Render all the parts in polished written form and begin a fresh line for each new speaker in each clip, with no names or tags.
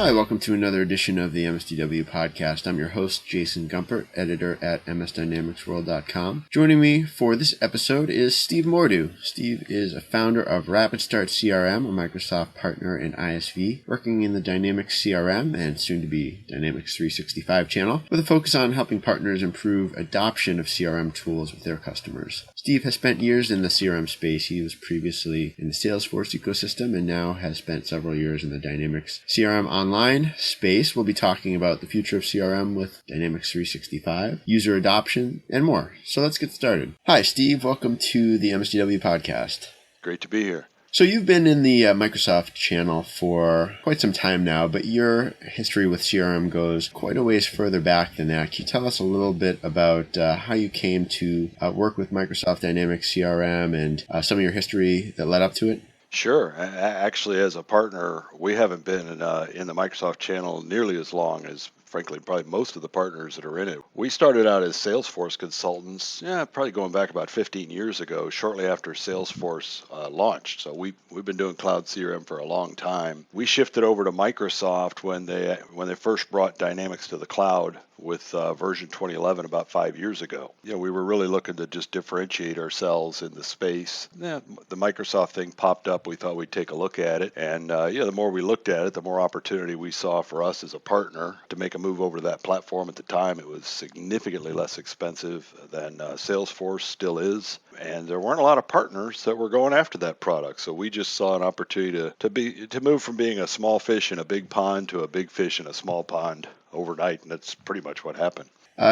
Hi, welcome to another edition of the MSDW Podcast. I'm your host, Jason Gumpert, editor at msdynamicsworld.com. Joining me for this episode is Steve Mordue. Steve is a founder of RapidStart CRM, a Microsoft partner and ISV, working in the Dynamics CRM and soon-to-be Dynamics 365 channel, with a focus on helping partners improve adoption of CRM tools with their customers. Steve has spent years in the CRM space. He was previously in the Salesforce ecosystem and now has spent several years in the Dynamics CRM online space. We'll be talking about the future of CRM with Dynamics 365, user adoption, and more. So let's get started. Hi, Steve. Welcome to the MSDW Podcast.
Great to be here.
So you've been in the Microsoft channel for quite some time now, but your history with CRM goes quite a ways further back than that. Can you tell us a little bit about how you came to work with Microsoft Dynamics CRM and some of your history that led up to it?
Sure. Actually, as a partner, we haven't been in the Microsoft channel nearly as long as, frankly, probably most of the partners that are in it. We started out as Salesforce consultants, probably going back about 15 years ago, shortly after Salesforce launched. So we've been doing cloud CRM for a long time. We shifted over to Microsoft when they first brought Dynamics to the cloud with version 2011 about 5 years ago. We were really looking to just differentiate ourselves in the space. The Microsoft thing popped up. We thought we'd take a look at it. And the more we looked at it, the more opportunity we saw for us as a partner to make a move over to that platform. At the time, it was significantly less expensive than Salesforce still is. And there weren't a lot of partners that were going after that product. So we just saw an opportunity to move from being a small fish in a big pond to a big fish in a small pond overnight, and that's pretty much what happened.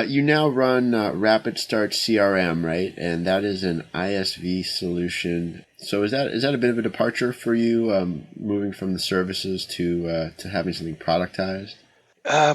You now run RapidStart CRM, right? And that is an ISV solution. So is that a bit of a departure for you, moving from the services to having something productized?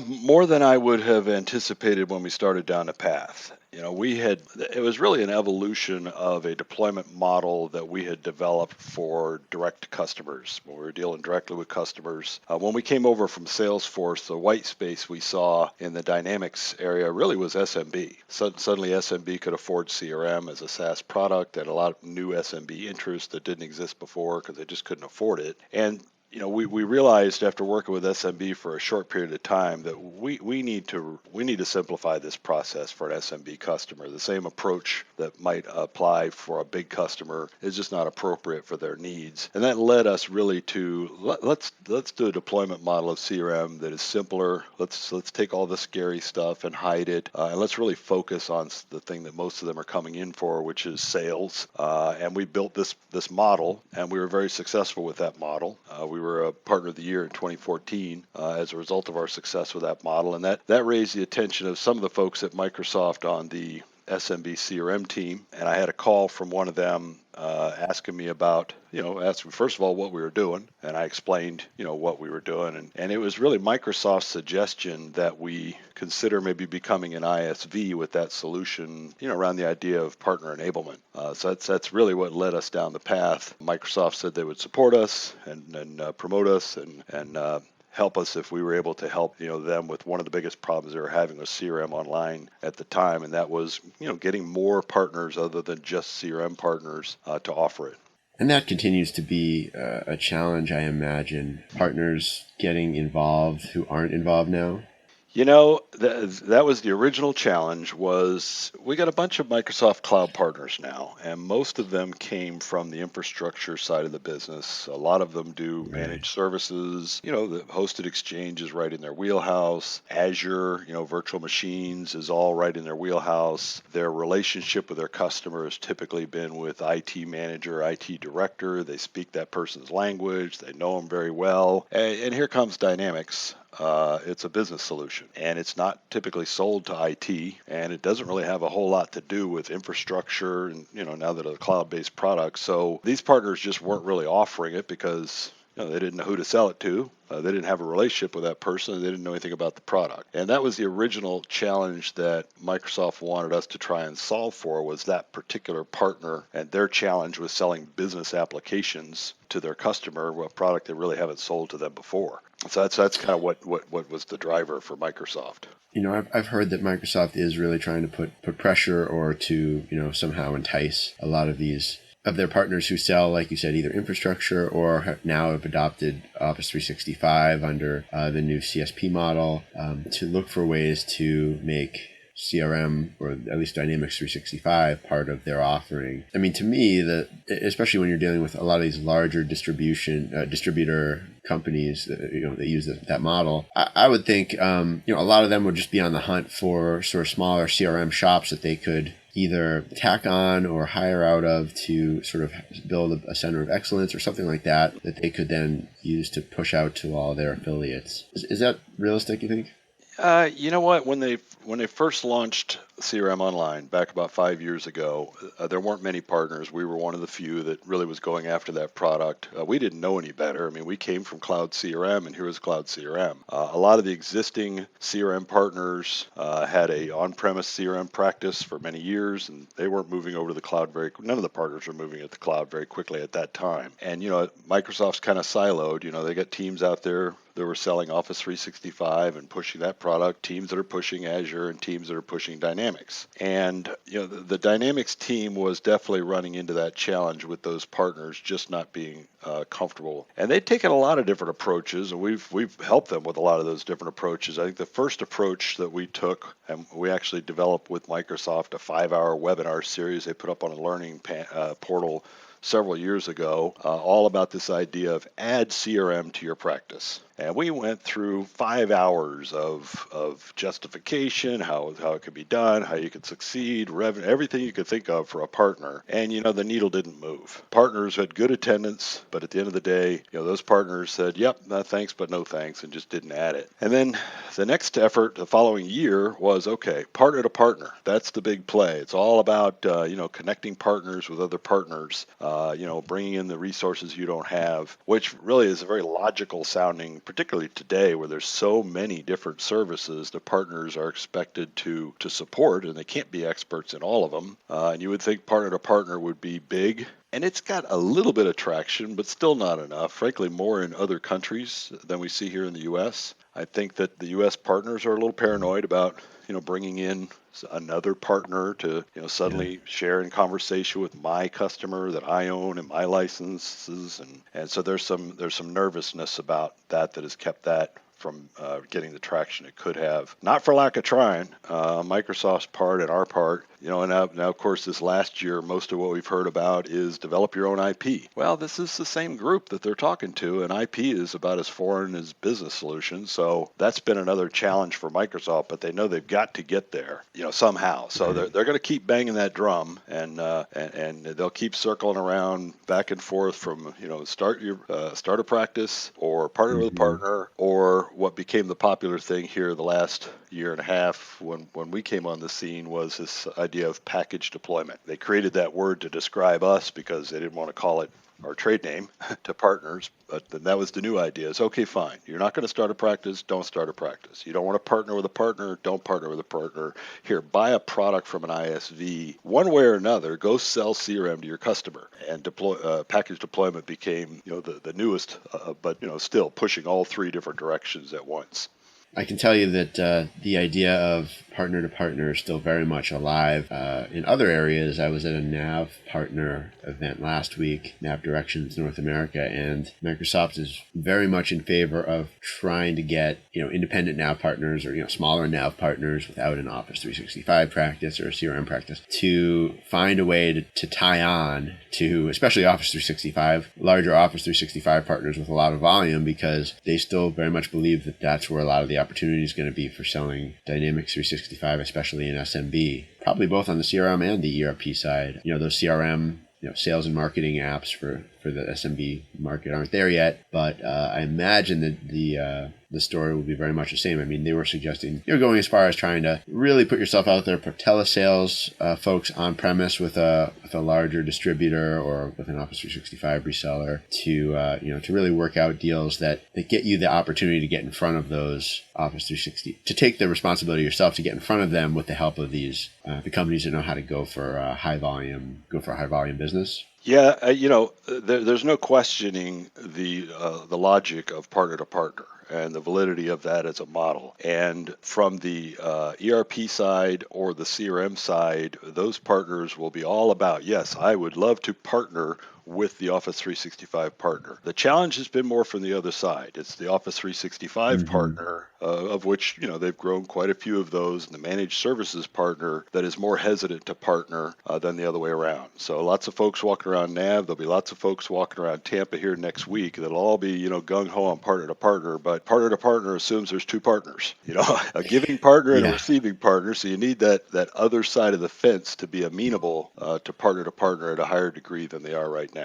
More than I would have anticipated when we started down the path. It was really an evolution of a deployment model that we had developed for direct customers when we were dealing directly with customers. When we came over from Salesforce, the white space we saw in the Dynamics area really was SMB. Suddenly SMB could afford CRM as a SaaS product, and a lot of new SMB interest that didn't exist before because they just couldn't afford it. And we realized after working with SMB for a short period of time that we need to simplify this process for an SMB customer. The same approach that might apply for a big customer is just not appropriate for their needs. And that led us really to let's do a deployment model of CRM that is simpler. Let's take all the scary stuff and hide it, and let's really focus on the thing that most of them are coming in for, which is sales. And we built this model, and we were very successful with that model. We were a partner of the year in 2014 as a result of our success with that model. And that raised the attention of some of the folks at Microsoft on the SMB CRM team. And I had a call from one of them asking me about, asking first of all what we were doing. And I explained, what we were doing. And it was really Microsoft's suggestion that we consider maybe becoming an ISV with that solution, around the idea of partner enablement. So that's really what led us down the path. Microsoft said they would support us and promote us and help us if we were able to help them with one of the biggest problems they were having with CRM online at the time, and that was getting more partners other than just CRM partners to offer it.
And that continues to be a challenge, I imagine. Partners getting involved who aren't involved now.
That was the original challenge. Was we got a bunch of Microsoft Cloud partners now, and most of them came from the infrastructure side of the business. A lot of them do managed services. The hosted exchange is right in their wheelhouse. Azure, virtual machines is all right in their wheelhouse. Their relationship with their customer has typically been with IT manager, IT director. They speak that person's language. They know them very well. And here comes Dynamics. It's a business solution, and it's not typically sold to IT, and it doesn't really have a whole lot to do with infrastructure and, now that it's a cloud-based product. So these partners just weren't really offering it because they didn't know who to sell it to. They didn't have a relationship with that person. They didn't know anything about the product. And that was the original challenge that Microsoft wanted us to try and solve for, was that particular partner, and their challenge was selling business applications to their customer, a product they really haven't sold to them before. So that's kind of what was the driver for Microsoft.
I've heard that Microsoft is really trying to put pressure or to, somehow entice a lot of these of their partners who sell, like you said, either infrastructure or now have adopted Office 365 under the new CSP model, to look for ways to make CRM, or at least Dynamics 365, part of their offering. I mean, to me, especially when you're dealing with a lot of these larger distributor companies that use that model, I would think a lot of them would just be on the hunt for sort of smaller CRM shops that they could either tack on or hire out of to sort of build a center of excellence or something like that they could then use to push out to all their affiliates. Is that realistic, you think?
You know what? When they first launched CRM Online back about 5 years ago, there weren't many partners. We were one of the few that really was going after that product. We didn't know any better. I mean, we came from Cloud CRM, and here was Cloud CRM. A lot of the existing CRM partners had a on-premise CRM practice for many years, and they weren't moving over to the cloud none of the partners were moving at the cloud very quickly at that time. And, Microsoft's kind of siloed. They got teams out there that were selling Office 365 and pushing that product, teams that are pushing Azure, and teams that are pushing Dynamics. And the Dynamics team was definitely running into that challenge with those partners just not being comfortable. And they've taken a lot of different approaches, and we've helped them with a lot of those different approaches. I think the first approach that we took, and we actually developed with Microsoft, a 5-hour webinar series they put up on a learning portal several years ago, all about this idea of add CRM to your practice. And we went through 5 hours of justification, how it could be done, how you could succeed, revenue, everything you could think of for a partner. And, the needle didn't move. Partners had good attendance, but at the end of the day, those partners said, yep, thanks, but no thanks, and just didn't add it. And then the next effort the following year was, okay, partner to partner. That's the big play. It's all about, connecting partners with other partners, bringing in the resources you don't have, which really is a very logical sounding, particularly today where there's so many different services the partners are expected to support, and they can't be experts in all of them. And you would think partner to partner would be big. And it's got a little bit of traction, but still not enough. Frankly, more in other countries than we see here in the U.S. I think that the U.S. partners are a little paranoid about, bringing in another partner to, suddenly share in conversation with my customer that I own and my licenses, and so there's some nervousness about that has kept that from getting the traction it could have. Not for lack of trying, Microsoft's part and our part. And now, of course, this last year, most of what we've heard about is develop your own IP. Well, this is the same group that they're talking to, and IP is about as foreign as business solutions. So that's been another challenge for Microsoft, but they know they've got to get there, somehow. So they're going to keep banging that drum, and they'll keep circling around back and forth from, start a practice or partner with a partner, or what became the popular thing here the last year and a half when we came on the scene was this idea of package deployment. They created that word to describe us because they didn't want to call it our trade name to partners, but then that was the new idea. It's okay, fine. You're not going to start a practice, don't start a practice. You don't want to partner with a partner, don't partner with a partner. Here, buy a product from an ISV. One way or another, go sell CRM to your customer. And package deployment became, the newest, but still pushing all three different directions at once.
I can tell you that the idea of partner to partner is still very much alive. In other areas, I was at a NAV partner event last week, NAV Directions North America, and Microsoft is very much in favor of trying to get independent NAV partners or smaller NAV partners without an Office 365 practice or a CRM practice to find a way to tie on to, especially Office 365, larger Office 365 partners with a lot of volume, because they still very much believe that that's where a lot of the opportunity is going to be for selling Dynamics 365, especially in SMB, probably both on the CRM and the ERP side. Those CRM, sales and marketing apps for the SMB market aren't there yet, but I imagine that the story will be very much the same. I mean, they were suggesting going as far as trying to really put yourself out there for telesales folks on premise with a larger distributor or with an Office 365 reseller to really work out deals that get you the opportunity to get in front of those Office 360, to take the responsibility yourself to get in front of them with the help of these the companies that know how to go for a high volume business.
Yeah, there's no questioning the logic of partner to partner. and the validity of that as a model. And from the ERP side or the CRM side, those partners will be all about, yes, I would love to partner with the Office 365 partner. The challenge has been more from the other side. It's the Office 365 partner, of which, they've grown quite a few of those, and the managed services partner that is more hesitant to partner than the other way around. So lots of folks walking around NAV. There'll be lots of folks walking around Tampa here next week that'll all be, gung-ho on partner to partner, but partner to partner assumes there's two partners, a giving partner and a receiving partner. So you need that other side of the fence to be amenable to partner at a higher degree than they are right now.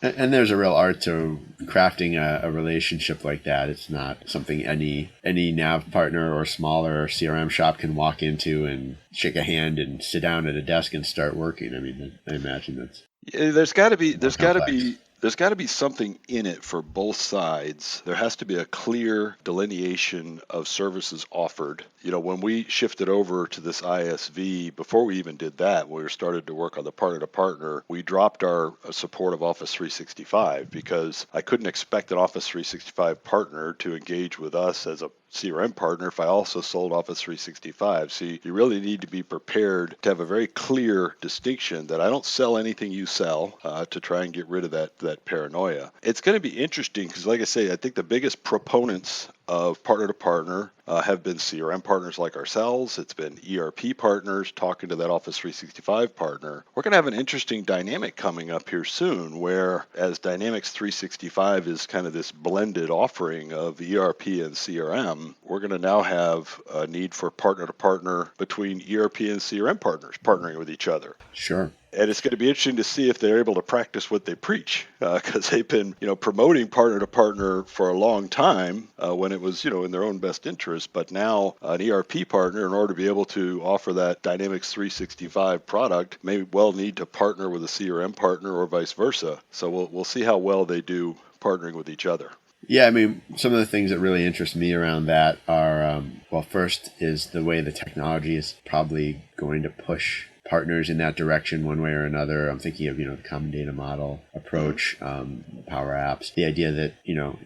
And there's a real art to crafting a relationship like that. It's not something any nav partner or smaller CRM shop can walk into and shake a hand and sit down at a desk and start working. I mean, I imagine that's
there's got to be something in it for both sides. There has to be a clear delineation of services offered. When we shifted over to this ISV, before we even did that, when we started to work on the partner to partner, we dropped our support of Office 365 because I couldn't expect an Office 365 partner to engage with us as a CRM partner if I also sold Office 365. So you really need to be prepared to have a very clear distinction that I don't sell anything you sell, to try and get rid of that paranoia. It's going to be interesting because, like I say, I think the biggest proponents of partner to partner have been CRM partners like ourselves. It's been ERP partners talking to that Office 365 partner. We're going to have an interesting dynamic coming up here soon where, as Dynamics 365 is kind of this blended offering of ERP and CRM, we're going to now have a need for partner to partner between ERP and CRM partners partnering with each other.
Sure.
And it's going to be interesting to see if they're able to practice what they preach, because they've been, promoting partner to partner for a long time when it was, in their own best interest. But now an ERP partner, in order to be able to offer that Dynamics 365 product, may well need to partner with a CRM partner or vice versa. So we'll see how well they do partnering with each other.
Yeah, I mean, some of the things that really interest me around that are, first is the way the technology is probably going to push partners in that direction one way or another. I'm thinking of, the common data model approach, Power Apps, the idea that,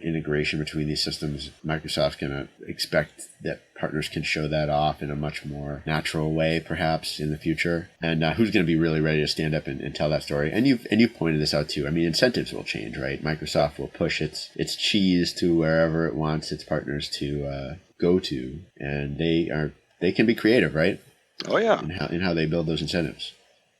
integration between these systems, Microsoft's going to expect that partners can show that off in a much more natural way, perhaps in the future. And who's going to be really ready to stand up and tell that story? And you've pointed this out too. I mean, incentives will change, right? Microsoft will push its cheese to wherever it wants its partners to go to, and they can be creative, right?
Oh yeah,
in how they build those incentives.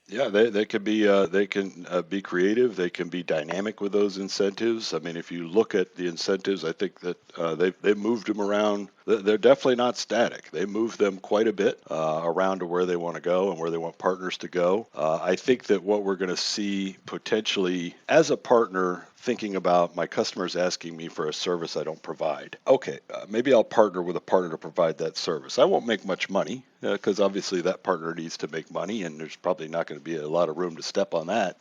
Yeah, they can be creative. They can be dynamic with those incentives. I mean, if you look at the incentives, I think that they've moved them around. They're definitely not static. They move them quite a bit around to where they want to go and where they want partners to go. I think that what we're going to see potentially as a partner, thinking about my customers asking me for a service I don't provide. Okay, maybe I'll partner with a partner to provide that service. I won't make much money because obviously that partner needs to make money, and there's probably not going to be a lot of room to step on that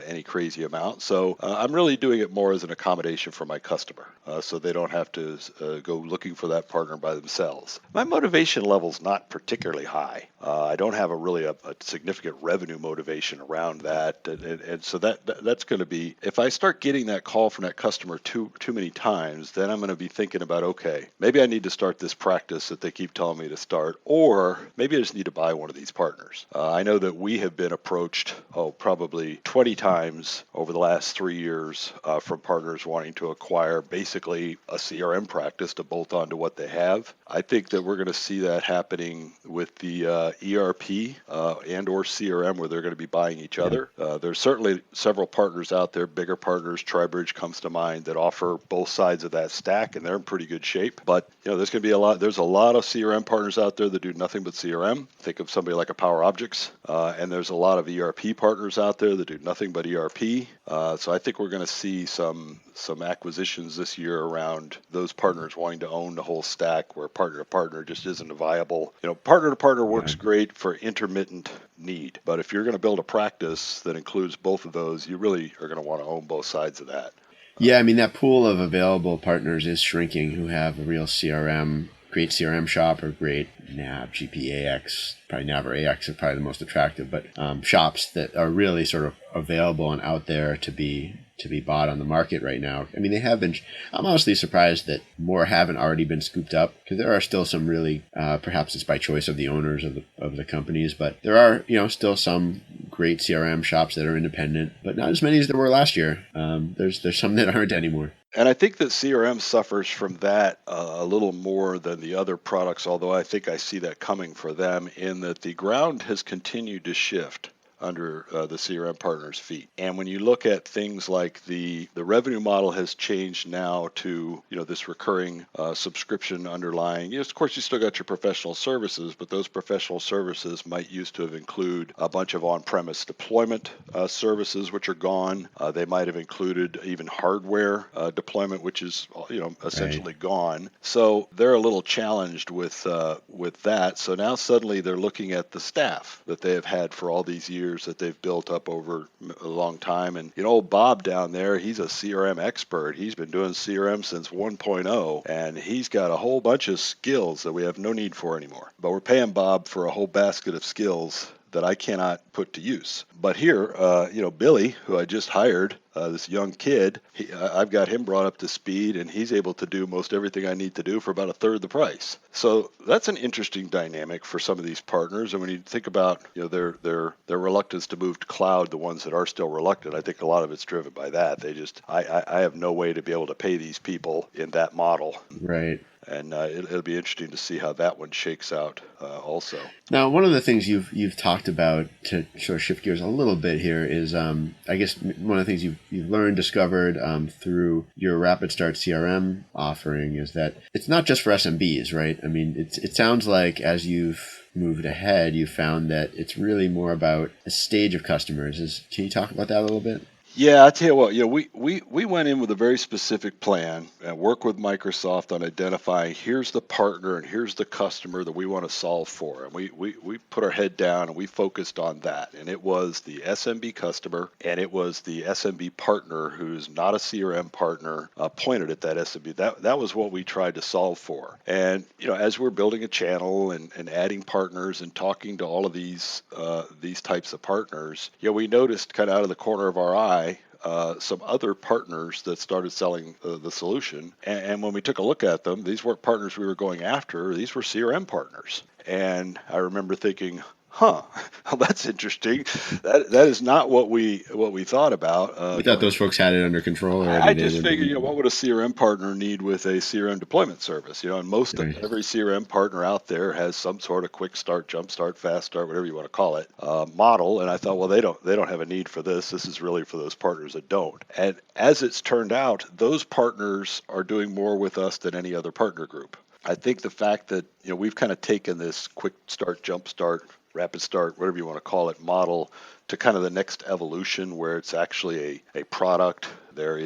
any crazy amount. So I'm really doing it more as an accommodation for my customer, so they don't have to go looking for that partner by themselves. My motivation level's not particularly high. I don't have a significant revenue motivation around that, and so that's going to be, if I start getting that call from that customer too many times, then I'm going to be thinking about, okay, maybe I need to start this practice that they keep telling me to start, or maybe I just need to buy one of these partners. I know that we have been approached, probably 20 times over the last 3 years from partners wanting to acquire basically a CRM practice to bolt onto what they have. I think that we're going to see that happening with the ERP and or CRM, where they're going to be buying each other. There's certainly several partners out there, bigger partners. TriBridge comes to mind, that offer both sides of that stack, and they're in pretty good shape. But there's going to be there's a lot of CRM partners out there that do nothing but CRM. Think of somebody like a Power Objects, and there's a lot of ERP partners out there that do nothing but ERP. So I think we're going to see some acquisitions this year around those partners wanting to own the whole stack, where partner to partner just isn't a viable. Partner to partner works great for intermittent need, but if you're going to build a practice that includes both of those, you really are going to want to own both sides of that.
Yeah, I mean, that pool of available partners is shrinking who have a real great CRM shop or great NAV, GPAX, probably NAV or AX are probably the most attractive, but shops that are really sort of available and out there to be to be bought on the market right now. I mean, they have been. I'm honestly surprised that more haven't already been scooped up, because there are still some really, perhaps it's by choice of the owners of the companies, but there are, still some great CRM shops that are independent, but not as many as there were last year. There's some that aren't anymore.
And I think that CRM suffers from that a little more than the other products, although I think I see that coming for them, in that the ground has continued to shift under the CRM partners' feet. And when you look at things like the revenue model has changed now to, this recurring subscription underlying. Of course, you still got your professional services, but those professional services might used to have include a bunch of on-premise deployment services, which are gone. They might have included even hardware deployment, which is, essentially gone. So they're a little challenged with that. So now suddenly they're looking at the staff that they have had for all these years that they've built up over a long time. And old Bob down there, he's a CRM expert. He's been doing CRM since 1.0, and he's got a whole bunch of skills that we have no need for anymore. But we're paying Bob for a whole basket of skills that I cannot put to use. But here, Billy, who I just hired, this young kid, I've got him brought up to speed, and he's able to do most everything I need to do for about a third the price. So that's an interesting dynamic for some of these partners. And when you think about their reluctance to move to cloud, the ones that are still reluctant, I think a lot of it's driven by that. They just I have no way to be able to pay these people in that model.
Right.
And it'll be interesting to see how that one shakes out also.
Now, one of the things you've talked about, to sort of shift gears a little bit here, is I guess one of the things you've learned, discovered through your RapidStart CRM offering is that it's not just for SMBs, right? I mean, it sounds like as you've moved ahead, you found that it's really more about a stage of customers. Can you talk about that a little bit?
Yeah, I tell you what, we went in with a very specific plan and worked with Microsoft on identifying here's the partner and here's the customer that we want to solve for. And we put our head down and we focused on that. And it was the SMB customer and it was the SMB partner who's not a CRM partner pointed at that SMB. That was what we tried to solve for. And, as we're building a channel and adding partners and talking to all of these types of partners, we noticed kind of out of the corner of our eye, some other partners that started selling the solution. And when we took a look at them, these weren't partners we were going after. These were CRM partners. And I remember thinking, well, that's interesting. That is not what we thought about.
We thought those folks had it under control.
I just figured, what would a CRM partner need with a CRM deployment service? And every CRM partner out there has some sort of quick start, jump start, fast start, whatever you want to call it, model. And I thought, well, they don't have a need for this. This is really for those partners that don't. And as it's turned out, those partners are doing more with us than any other partner group. I think the fact that we've kind of taken this quick start, jump start, rapid start, whatever you want to call it, model to kind of the next evolution where it's actually a product. There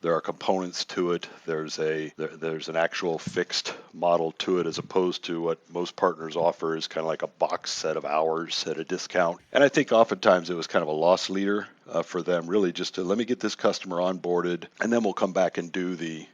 are components to it. There's an actual fixed model to it, as opposed to what most partners offer is kind of like a box set of hours at a discount. And I think oftentimes it was kind of a loss leader for them, really just to let me get this customer onboarded, and then we'll come back and do the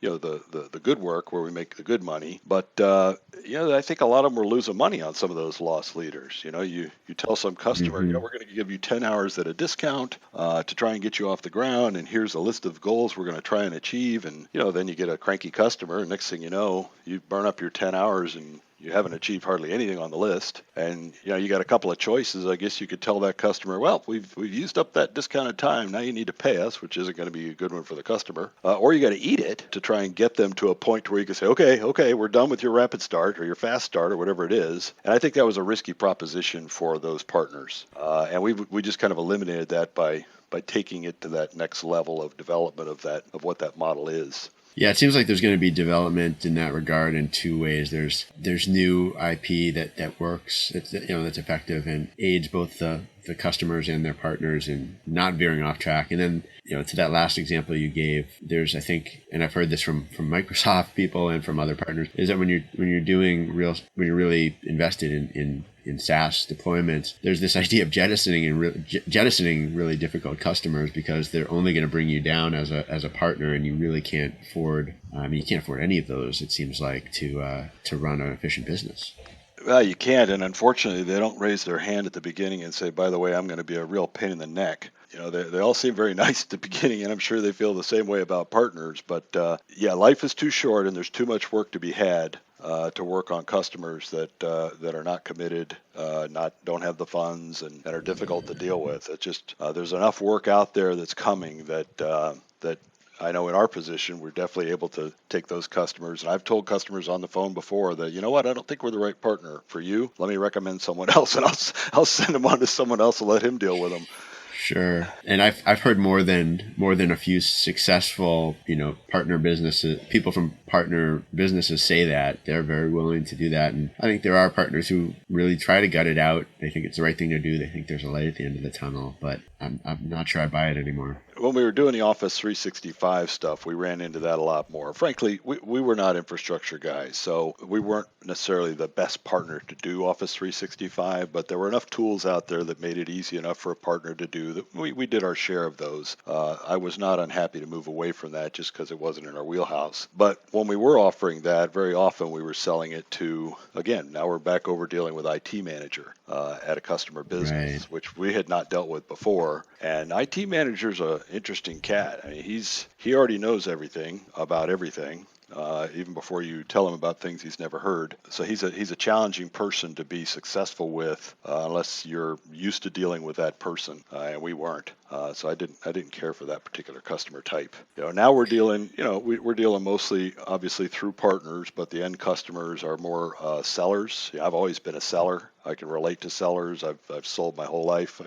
good work where we make the good money. But I think a lot of them were losing money on some of those loss leaders. You tell some customer, we're going to give you 10 hours at a discount to try and get you off the ground, and here's a list of goals we're going to try and achieve. And then you get a cranky customer, and next thing you know, you burn up your 10 hours and you haven't achieved hardly anything on the list. And you got a couple of choices. I guess you could tell that customer, well, we've used up that discounted time. Now you need to pay us, which isn't going to be a good one for the customer. Or you got to eat it to try and get them to a point where you can say, okay, we're done with your rapid start or your fast start or whatever it is. And I think that was a risky proposition for those partners. And we just kind of eliminated that by taking it to that next level of development of what that model is.
Yeah, it seems like there's going to be development in that regard in two ways. There's new IP that works, that's effective and aids both the customers and their partners in not veering off track. And then, to that last example you gave, there's, I think, and I've heard this from Microsoft people and from other partners, is that when you're really invested in SaaS deployments, there's this idea of jettisoning really difficult customers because they're only going to bring you down as a partner, and you really can't afford. You can't afford any of those. It seems like to run an efficient business.
Well, you can't, and unfortunately, they don't raise their hand at the beginning and say, by the way, I'm going to be a real pain in the neck. They all seem very nice at the beginning, and I'm sure they feel the same way about partners. But life is too short, and there's too much work to be had to work on customers that are not committed, don't have the funds, and are difficult to deal with. It's just there's enough work out there that's coming that I know in our position, we're definitely able to take those customers. And I've told customers on the phone before that, you know what, I don't think we're the right partner for you. Let me recommend someone else, and I'll send them on to someone else and let him deal with them.
Sure. And I've heard more than a few successful, partner businesses, people from partner businesses say that they're very willing to do that. And I think there are partners who really try to gut it out. They think it's the right thing to do. They think there's a light at the end of the tunnel, but I'm not sure I buy it anymore.
When we were doing the Office 365 stuff, we ran into that a lot more. Frankly, we were not infrastructure guys, so we weren't necessarily the best partner to do Office 365, but there were enough tools out there that made it easy enough for a partner to do that. We did our share of those. I was not unhappy to move away from that just because it wasn't in our wheelhouse. But when we were offering that, very often we were selling it to, again, now we're back over dealing with IT manager at a customer business, right, which we had not dealt with before. And IT manager's a interesting cat. I mean, he already knows everything about everything, even before you tell him about things he's never heard. So he's a challenging person to be successful with, unless you're used to dealing with that person, and we weren't. So I didn't care for that particular customer type. Now we're dealing, we're dealing mostly, obviously, through partners, but the end customers are more sellers. I've always been a seller. I can relate to sellers. I've sold my whole life.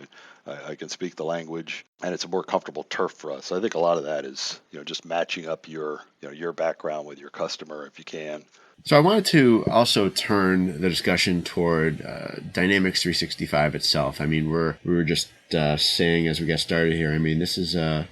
I can speak the language, and it's a more comfortable turf for us. I think a lot of that is, just matching up your background with your customer if you can.
So I wanted to also turn the discussion toward Dynamics 365 itself. I mean, we were just saying as we get started here. I mean, this is an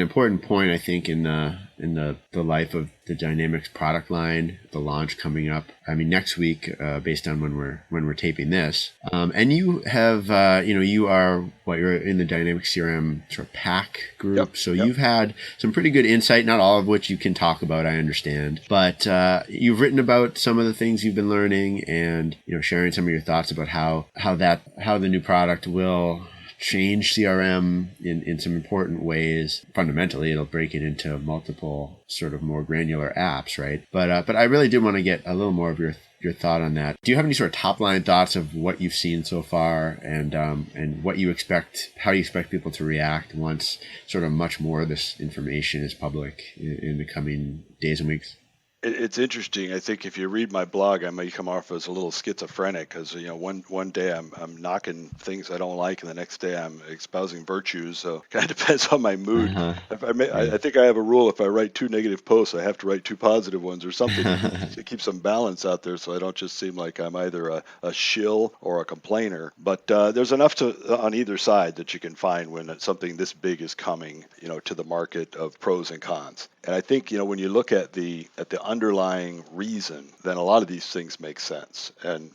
important point, I think, in the life of the Dynamics product line, the launch coming up. I mean, next week, based on when we're taping this. And you have, you're in the Dynamics CRM sort of pack group. So you've had some pretty good insight, not all of which you can talk about, I understand. But you've written about some of the things you've been learning, and sharing some of your thoughts about how the new product will change CRM in some important ways. Fundamentally, it'll break it into multiple sort of more granular apps, right? But I really did want to get a little more of your thought on that. Do you have any sort of top line thoughts of what you've seen so far, and what you expect, how you expect people to react once sort of much more of this information is public in the coming days and weeks?
It's interesting. I think if you read my blog, I may come off as a little schizophrenic because one day I'm knocking things I don't like, and the next day I'm espousing virtues. So it kind of depends on my mood. I think I have a rule: if I write 2 negative posts, I have to write 2 positive ones or something to keep some balance out there, so I don't just seem like I'm either a shill or a complainer. But there's enough on either side that you can find when something this big is coming, to the market, of pros and cons. And I think when you look at the underlying reason, then a lot of these things make sense. And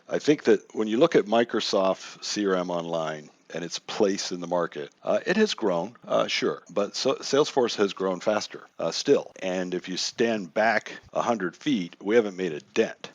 I think that when you look at Microsoft CRM Online and its place in the market, it has grown, sure, but Salesforce has grown faster still. And if you stand back 100 feet, we haven't made a dent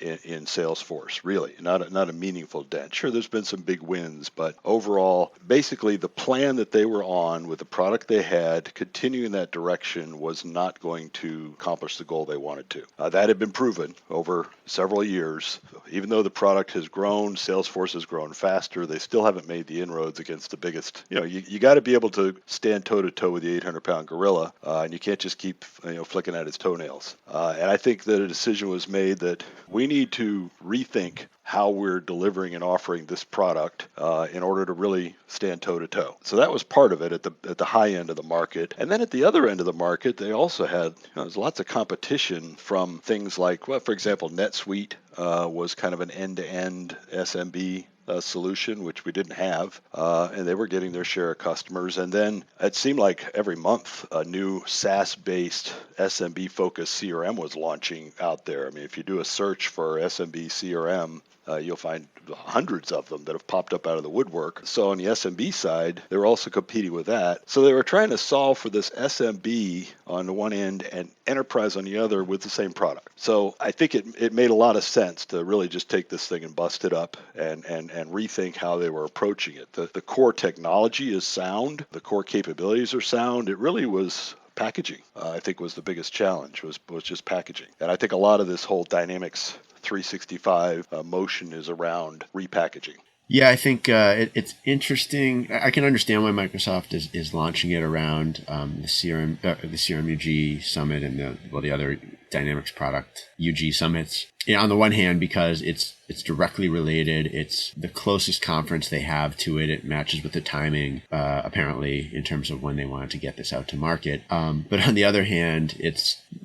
in Salesforce, really, not a meaningful dent. Sure, there's been some big wins, but overall, basically the plan that they were on with the product they had, continuing that direction, was not going to accomplish the goal they wanted to. That had been proven over several years. Even though the product has grown, Salesforce has grown faster, they still haven't made the inroads against the biggest. You got to be able to stand toe-to-toe with the 800-pound gorilla, and you can't just keep flicking at his toenails. And I think that a decision was made that we need to rethink how we're delivering and offering this product in order to really stand toe-to-toe. So that was part of it at the high end of the market. And then at the other end of the market, they also had there's lots of competition from things like, well, for example, NetSuite was kind of an end-to-end SMB solution, which we didn't have, and they were getting their share of customers. And then it seemed like every month a new SaaS-based SMB-focused CRM was launching out there. I mean, if you do a search for SMB CRM, you'll find hundreds of them that have popped up out of the woodwork. So on the SMB side, they were also competing with that. So they were trying to solve for this SMB on the one end and enterprise on the other with the same product. So I think it made a lot of sense to really just take this thing and bust it up and rethink how they were approaching it. The core technology is sound. The core capabilities are sound. It really was packaging, I think, was the biggest challenge, was just packaging. And I think a lot of this whole Dynamics 365 motion is around repackaging.
Yeah, I think it's interesting. I can understand why Microsoft is launching it around the CRM UG Summit and the other Dynamics product UG summits. Yeah, on the one hand, because it's directly related, it's the closest conference they have to it. It matches with the timing, apparently, in terms of when they wanted to get this out to market. But on the other hand,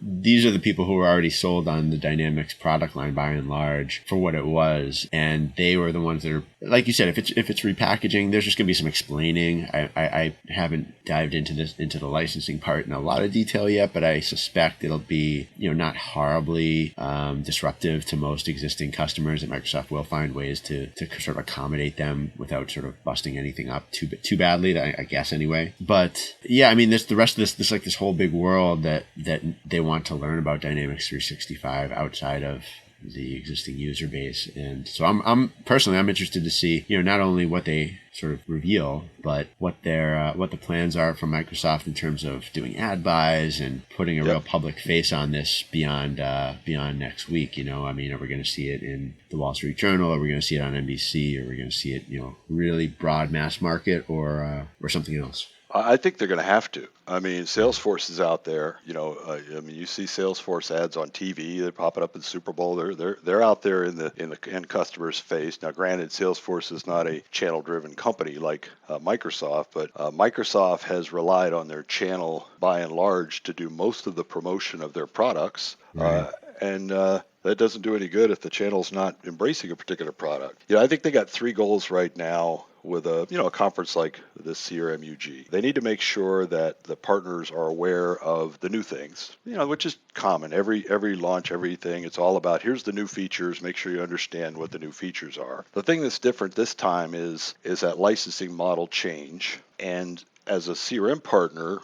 these are the people who were already sold on the Dynamics product line by and large for what it was, and they were the ones that are, like you said, if it's repackaging, there's just going to be some explaining. I haven't dived into the licensing part in a lot of detail yet, but I suspect it'll be not horribly disruptive to most existing customers, that Microsoft will find ways to sort of accommodate them without sort of busting anything up too badly, I guess, anyway. But yeah, I mean, the rest of this whole big world that they want to learn about Dynamics 365 outside of the existing user base. And so I'm personally interested to see, not only what they sort of reveal, but what the plans are from Microsoft in terms of doing ad buys and putting a real public face on this beyond next week. I mean, are we going to see it in the Wall Street Journal? Are we going to see it on NBC? Are we going to see it, really broad mass market or something else?
I think they're going to have to. I mean, Salesforce is out there. You see Salesforce ads on TV. They're popping up in the Super Bowl. They're out there in the end customer's face. Now, granted, Salesforce is not a channel-driven company like Microsoft, but Microsoft has relied on their channel by and large to do most of the promotion of their products.
Right.
That doesn't do any good if the channel's not embracing a particular product. I think they got 3 goals right now with a conference like the CRM UG. They need to make sure that the partners are aware of the new things, which is common. Every launch, everything, it's all about, here's the new features, make sure you understand what the new features are. The thing that's different this time is that licensing model change. And as a CRM partner,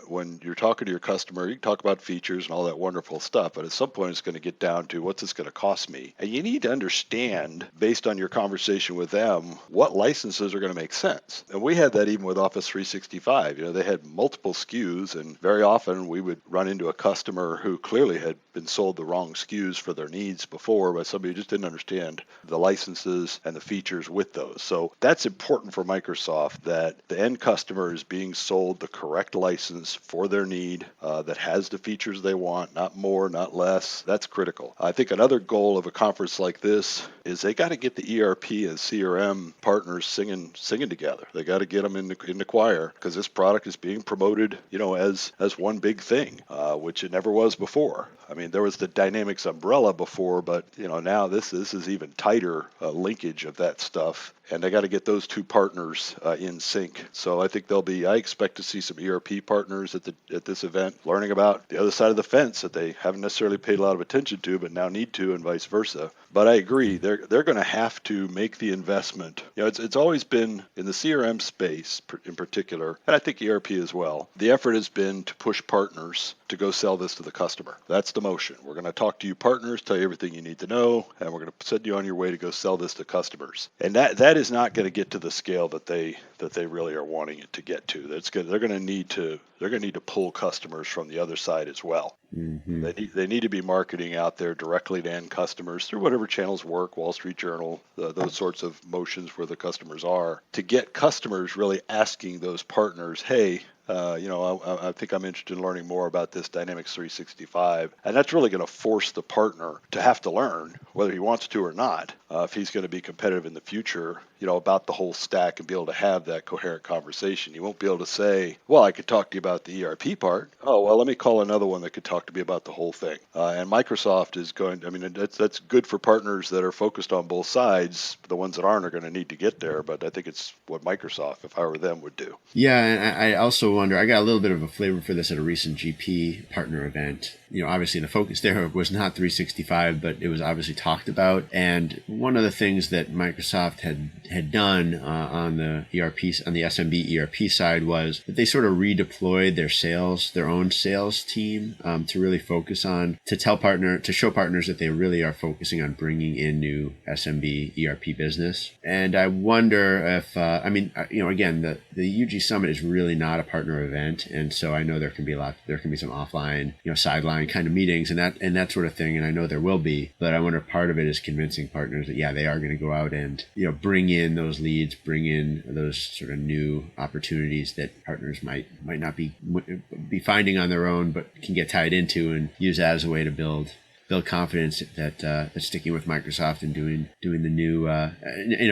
when you're talking to your customer, you can talk about features and all that wonderful stuff, but at some point it's going to get down to what's this going to cost me? And you need to understand, based on your conversation with them, what licenses are going to make sense. And we had that even with Office 365. They had multiple SKUs, and very often we would run into a customer who clearly had been sold the wrong SKUs for their needs before, but somebody just didn't understand the licenses and the features with those. So that's important for Microsoft, that the end customer is being sold the correct license for their need that has the features they want, not more, not less. That's critical. I think another goal of a conference like this is they got to get the ERP and CRM partners singing together. They got to get them in the choir, because this product is being promoted, as one big thing, which it never was before. I mean, there was the Dynamics umbrella before, but now this is even tighter linkage of that stuff, and they got to get those 2 partners in sync. So I think I expect to see some ERP partners at this event learning about the other side of the fence that they haven't necessarily paid a lot of attention to, but now need to, and vice versa. But I agree, they're going to have to make the investment. It's always been in the CRM space in particular, and I think ERP as well. The effort has been to push partners to go sell this to the customer. That's the motion. We're going to talk to you partners, tell you everything you need to know, and we're going to send you on your way to go sell this to customers. And that is not going to get to the scale that they really are wanting it to get to. They're going to need to pull customers from the other side as well. Mm-hmm. They need to be marketing out there directly to end customers through whatever channels work, Wall Street Journal, those sorts of motions where the customers are, to get customers really asking those partners, hey, I think I'm interested in learning more about this Dynamics 365. And that's really going to force the partner to have to learn, whether he wants to or not, if he's going to be competitive in the future, about the whole stack and be able to have that coherent conversation. You won't be able to say, well, I could talk to you about the ERP part. Oh, well, let me call another one that could talk to me about the whole thing. And Microsoft is that's good for partners that are focused on both sides. The ones that aren't are going to need to get there, but I think it's what Microsoft, if I were them, would do.
Yeah, and I also wonder, I got a little bit of a flavor for this at a recent GP partner event. Obviously the focus there was not 365, but it was obviously talked about. And one of the things that Microsoft had done on the SMB ERP side was that they sort of redeployed their own sales team to really focus on, to show partners that they really are focusing on bringing in new SMB ERP business. And I wonder if, again, the UG Summit is really not a partner event. And so I know there can be some offline, sideline kind of meetings and that sort of thing. And I know there will be, but I wonder if part of it is convincing partners that, yeah, they are going to go out and, bring in those leads, bring in those sort of new opportunities that partners might not be finding on their own, but can get tied into and use that as a way to build confidence that sticking with Microsoft and doing the new,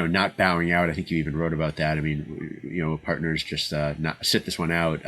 not bowing out. I think you even wrote about that. I mean, partners just not sit this one out,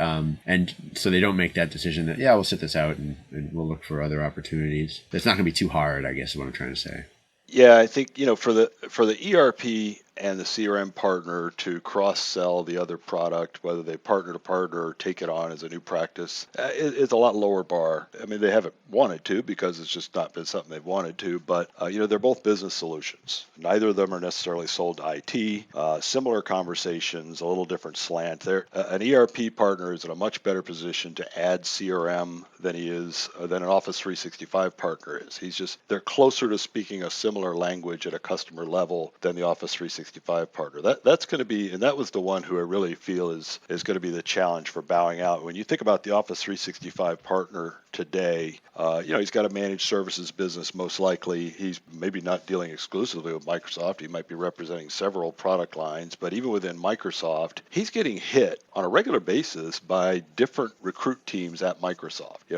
and so they don't make that decision that, yeah, we'll sit this out and we'll look for other opportunities. It's not going to be too hard, I guess, is what I'm trying to say.
Yeah, I think, for the ERP and the CRM partner to cross-sell the other product, whether they partner to partner or take it on as a new practice, it's a lot lower bar. I mean, they haven't wanted to because it's just not been something they've wanted to, but, they're both business solutions. Neither of them are necessarily sold to IT. Similar conversations, a little different slant. An ERP partner is in a much better position to add CRM than an Office 365 partner is. They're closer to speaking a similar language at a customer level than the Office 365 partner. That's going to be, and that was the one who I really feel is going to be the challenge for bowing out. When you think about the Office 365 partner today, he's got a managed services business most likely. He's maybe not dealing exclusively with Microsoft. He might be representing several product lines, but even within Microsoft, he's getting hit on a regular basis by different recruit teams at Microsoft. He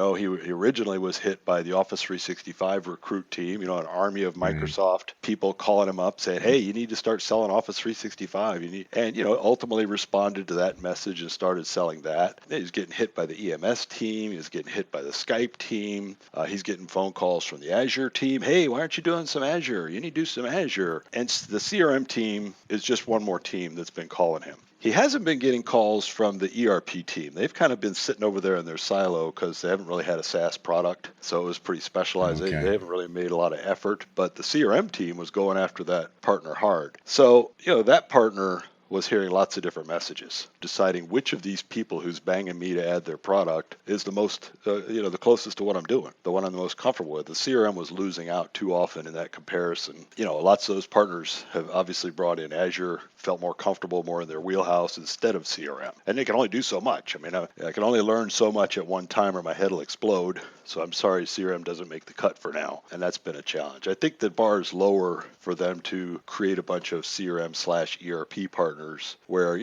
originally was hit by the Office 365 recruit team, an army of Microsoft people calling him up saying, hey, you need to start selling Office 365. Ultimately responded to that message and started selling that. Then he's getting hit by the EMS team. He's getting hit by the Skype team. He's getting phone calls from the Azure team. Hey, why aren't you doing some Azure? You need to do some Azure. And the CRM team is just one more team that's been calling him. He hasn't been getting calls from the ERP team. They've kind of been sitting over there in their silo because they haven't really had a SaaS product. So it was pretty specialized.
Okay.
They haven't really made a lot of effort. But the CRM team was going after that partner hard. So, that partner was hearing lots of different messages, deciding which of these people who's banging me to add their product is the most, the closest to what I'm doing, the one I'm the most comfortable with. The CRM was losing out too often in that comparison. Lots of those partners have obviously brought in Azure, felt more comfortable, more in their wheelhouse instead of CRM. And they can only do so much. I mean, I can only learn so much at one time or my head will explode. So I'm sorry CRM doesn't make the cut for now. And that's been a challenge. I think the bar is lower for them to create a bunch of CRM/ERP partners where,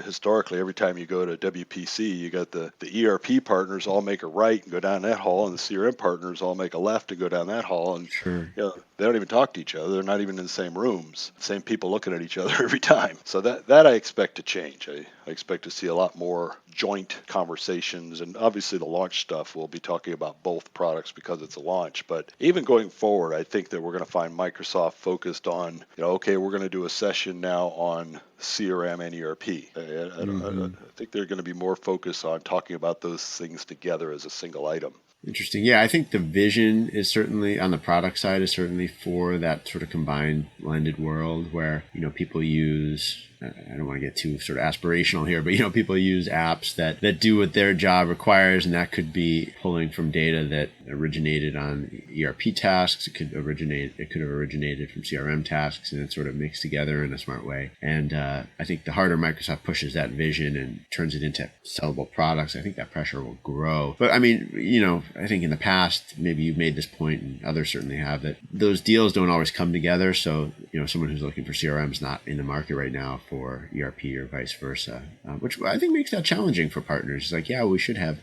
historically, every time you go to WPC, you got the ERP partners all make a right and go down that hall, and the CRM partners all make a left and go down that hall. And
sure.
They don't even talk to each other. They're not even in the same rooms. Same people looking at each other every time. So that I expect to change. I expect to see a lot more joint conversations. And obviously the launch stuff, we'll be talking about both products because it's a launch. But even going forward, I think that we're going to find Microsoft focused on, okay, we're going to do a session now on CRM and ERP. I think they're going to be more focused on talking about those things together as a single item.
Interesting. Yeah, I think the vision is certainly on the product side is certainly for that sort of combined blended world where, people use, I don't want to get too sort of aspirational here, but, people use apps that do what their job requires. And that could be pulling from data that originated on ERP tasks. It could have originated from CRM tasks and it's sort of mixed together in a smart way. And I think the harder Microsoft pushes that vision and turns it into sellable products, I think that pressure will grow. But I mean, I think in the past, maybe you've made this point and others certainly have, that those deals don't always come together. So, someone who's looking for CRM is not in the market right now for ERP or vice versa, which I think makes that challenging for partners. It's like, yeah, we should have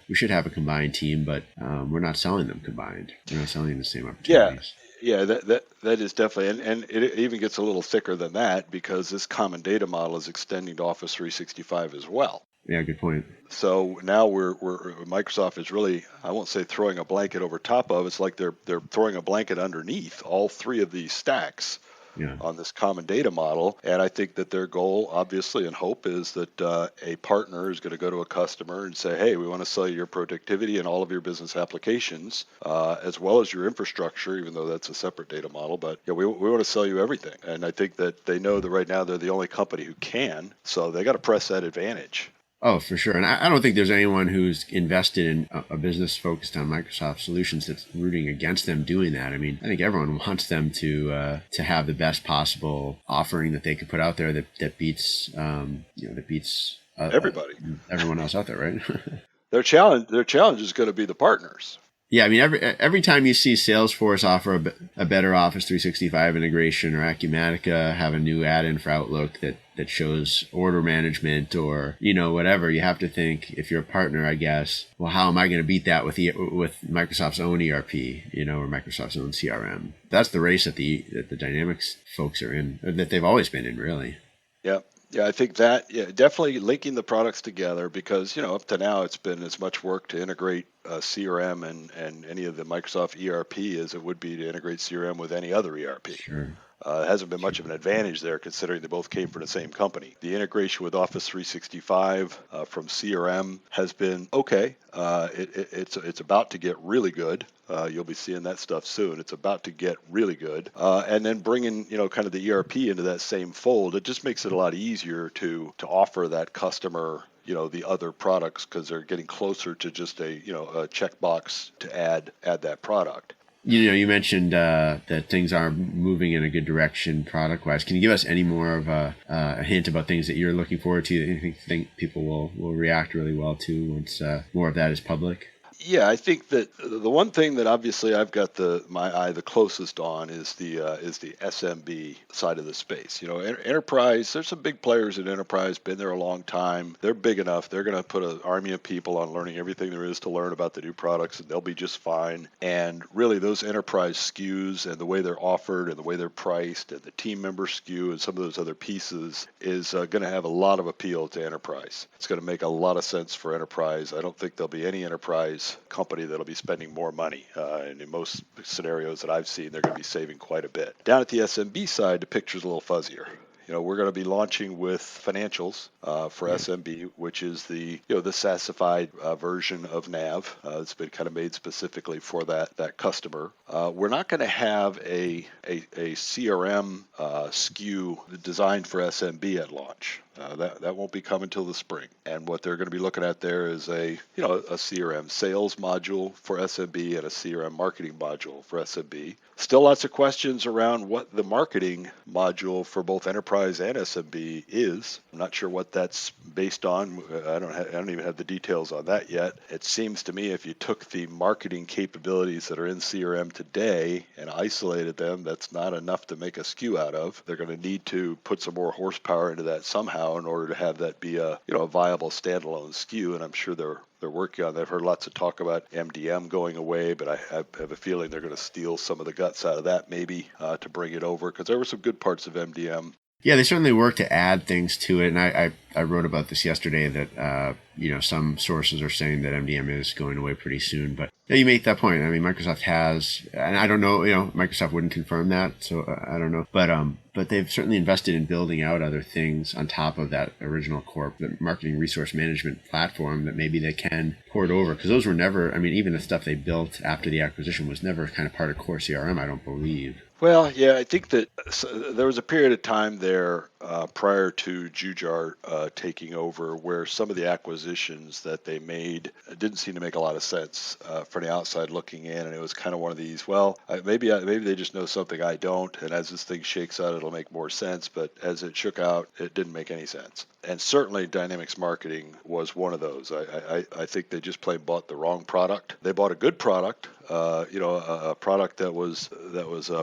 a combined team, but we're not selling them combined. We're not selling the same opportunities.
Yeah, that is definitely, and it even gets a little thicker than that because this common data model is extending to Office 365 as well.
Yeah, good point.
So now Microsoft is really, I won't say throwing a blanket over top of, it's like they're throwing a blanket underneath all three of these stacks
Yeah.
on this common data model. And I think that their goal, obviously, and hope is that a partner is going to go to a customer and say, hey, we want to sell you your productivity and all of your business applications, as well as your infrastructure, even though that's a separate data model. But yeah, we want to sell you everything. And I think that they know that right now they're the only company who can. So they got to press that advantage.
Oh, for sure. And I don't think there's anyone who's invested in a business focused on Microsoft solutions that's rooting against them doing that. I mean, I think everyone wants them to have the best possible offering that they could put out there that beats
Everybody.
everyone else out there, right?
Their challenge is going to be the partners.
Yeah, I mean, every time you see Salesforce offer a better Office 365 integration, or Acumatica have a new add-in for Outlook that shows order management, or whatever, you have to think, if you're a partner, I guess, well, how am I going to beat that with Microsoft's own ERP, or Microsoft's own CRM? That's the race that the Dynamics folks are in, or that they've always been in, really.
Yeah. Yeah, I think that, definitely linking the products together, because, up to now it's been as much work to integrate CRM and any of the Microsoft ERP as it would be to integrate CRM with any other ERP.
Sure.
It hasn't been much of an advantage there, considering they both came from the same company. The integration with Office 365 from CRM has been okay. It's about to get really good. You'll be seeing that stuff soon. It's about to get really good. And then bringing, kind of the ERP into that same fold, it just makes it a lot easier to offer that customer, the other products, because they're getting closer to just a checkbox to add that product.
You mentioned that things are moving in a good direction product-wise. Can you give us any more of a hint about things that you're looking forward to that you think people will react really well to once more of that is public?
Yeah, I think that the one thing that obviously I've got my eye the closest on is the SMB side of the space. Enterprise. There's some big players in enterprise, been there a long time. They're big enough. They're going to put an army of people on learning everything there is to learn about the new products, and they'll be just fine. And really, those enterprise SKUs and the way they're offered and the way they're priced and the team member SKU and some of those other pieces is going to have a lot of appeal to enterprise. It's going to make a lot of sense for enterprise. I don't think there'll be any enterprise company that'll be spending more money. And in most scenarios that I've seen, they're going to be saving quite a bit. Down at the SMB side, the picture's a little fuzzier. We're going to be launching with financials for SMB, which is the SaaSified version of Nav. It's been kind of made specifically for that customer. We're not going to have a CRM SKU designed for SMB at launch. That won't be coming until the spring. And what they're going to be looking at there is a CRM sales module for SMB and a CRM marketing module for SMB. Still lots of questions around what the marketing module for both enterprise and SMB is. I'm not sure what that's based on. I don't even have the details on that yet. It seems to me if you took the marketing capabilities that are in CRM today and isolated them, that's not enough to make a SKU out of. They're going to need to put some more horsepower into that somehow in order to have that be a viable standalone SKU. And I'm sure they're working on that. I've heard lots of talk about MDM going away, but I have a feeling they're going to steal some of the guts out of that maybe to bring it over, because there were some good parts of MDM.
Yeah, they certainly work to add things to it. And I wrote about this yesterday that, some sources are saying that MDM is going away pretty soon. But yeah, you make that point. I mean, Microsoft has, and I don't know, Microsoft wouldn't confirm that. So I don't know. But they've certainly invested in building out other things on top of that original core, the marketing resource management platform, that maybe they can port over. Because those were never, even the stuff they built after the acquisition was never kind of part of core CRM, I don't believe.
Well, yeah, I think that there was a period of time there prior to Jujar taking over where some of the acquisitions that they made didn't seem to make a lot of sense from the outside looking in, and it was kind of one of these, maybe they just know something I don't, and as this thing shakes out, it'll make more sense, but as it shook out, it didn't make any sense. And certainly Dynamics Marketing was one of those. I think they just plain bought the wrong product. They bought a good product, a product that was